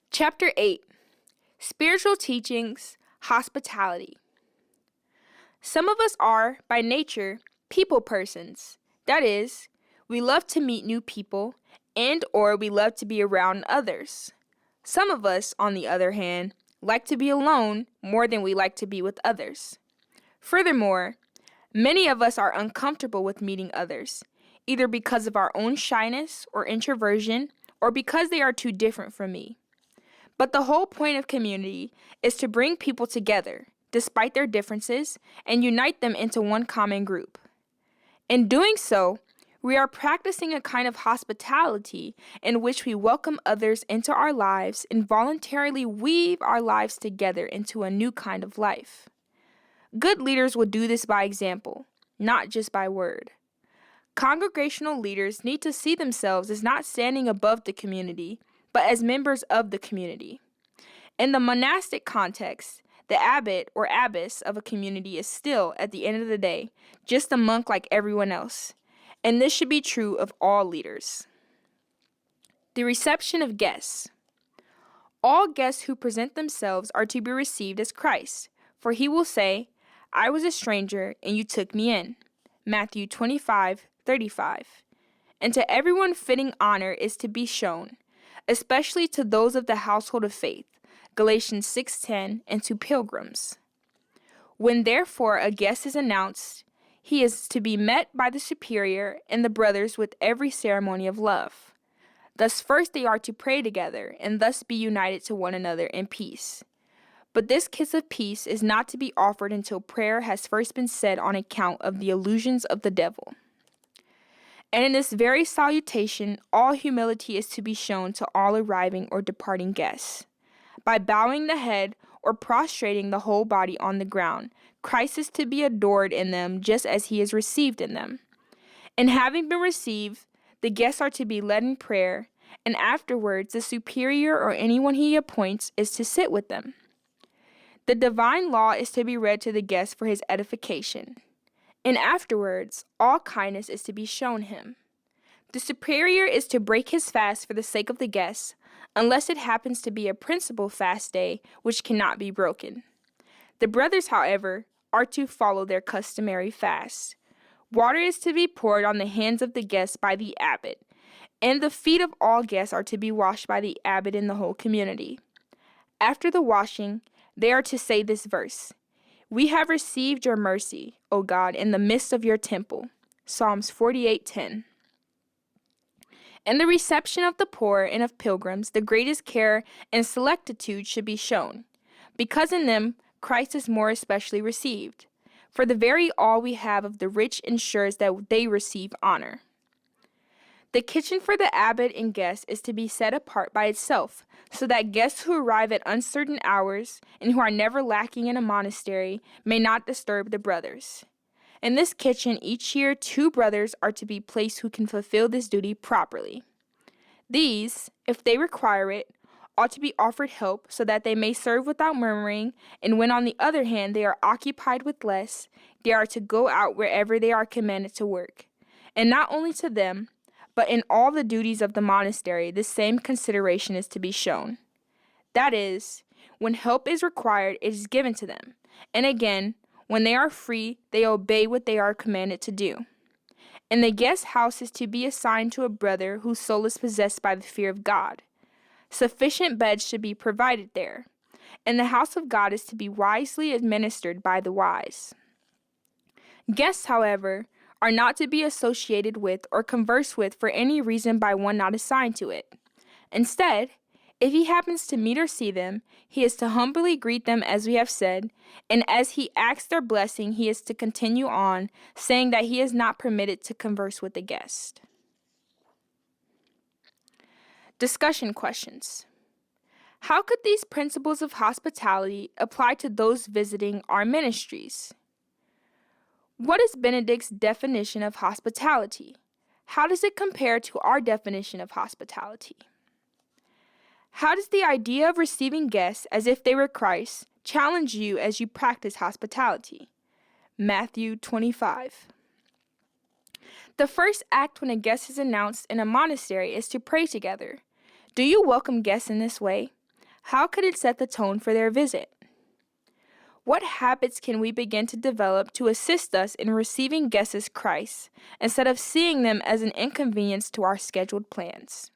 Chapter 8. Spiritual Teachings, Hospitality. Some of us are, by nature, people persons. That is, we love to meet new people and/or we love to be around others. Some of us, on the other hand, like to be alone more than we like to be with others. Furthermore, many of us are uncomfortable with meeting others, either because of our own shyness or introversion, or because they are too different from me. But the whole point of community is to bring people together, despite their differences, and unite them into one common group. In doing so, we are practicing a kind of hospitality in which we welcome others into our lives and voluntarily weave our lives together into a new kind of life. Good leaders will do this by example, not just by word. Congregational leaders need to see themselves as not standing above the community, but as members of the community. In the monastic context, the abbot or abbess of a community is still, at the end of the day, just a monk like everyone else, and this should be true of all leaders. The reception of guests. All guests who present themselves are to be received as Christ, for he will say, "I was a stranger, and you took me in." Matthew 25:35. And to everyone fitting honor is to be shown, especially to those of the household of faith, Galatians 6:10, and to pilgrims. When therefore a guest is announced, he is to be met by the superior and the brothers with every ceremony of love. Thus first they are to pray together, and thus be united to one another in peace. But this kiss of peace is not to be offered until prayer has first been said on account of the illusions of the devil. And in this very salutation, all humility is to be shown to all arriving or departing guests. By bowing the head or prostrating the whole body on the ground, Christ is to be adored in them just as he is received in them. And having been received, the guests are to be led in prayer, and afterwards the superior or anyone he appoints is to sit with them. The divine law is to be read to the guest for his edification. And afterwards, all kindness is to be shown him. The superior is to break his fast for the sake of the guests, unless it happens to be a principal fast day which cannot be broken. The brothers, however, are to follow their customary fast. Water is to be poured on the hands of the guests by the abbot, and the feet of all guests are to be washed by the abbot in the whole community. After the washing, they are to say this verse: "We have received your mercy, O God, in the midst of your temple." Psalms 48:10. In the reception of the poor and of pilgrims, the greatest care and solicitude should be shown, because in them Christ is more especially received. For the very all we have of the rich ensures that they receive honor. The kitchen for the abbot and guests is to be set apart by itself, so that guests who arrive at uncertain hours and who are never lacking in a monastery may not disturb the brothers. In this kitchen, each year 2 brothers are to be placed who can fulfill this duty properly. These, if they require it, ought to be offered help so that they may serve without murmuring, and when on the other hand they are occupied with less, they are to go out wherever they are commanded to work. And not only to them, but in all the duties of the monastery, the same consideration is to be shown. That is, when help is required, it is given to them. And again, when they are free, they obey what they are commanded to do. And the guest house is to be assigned to a brother whose soul is possessed by the fear of God. Sufficient beds should be provided there. And the house of God is to be wisely administered by the wise. Guests, however, are not to be associated with or conversed with for any reason by one not assigned to it. Instead, if he happens to meet or see them, he is to humbly greet them as we have said, and as he asks their blessing, he is to continue on, saying that he is not permitted to converse with the guest. Discussion questions. How could these principles of hospitality apply to those visiting our ministries? What is Benedict's definition of hospitality? How does it compare to our definition of hospitality? How does the idea of receiving guests as if they were Christ challenge you as you practice hospitality? Matthew 25. The first act when a guest is announced in a monastery is to pray together. Do you welcome guests in this way? How could it set the tone for their visit? What habits can we begin to develop to assist us in receiving guests as Christ, instead of seeing them as an inconvenience to our scheduled plans?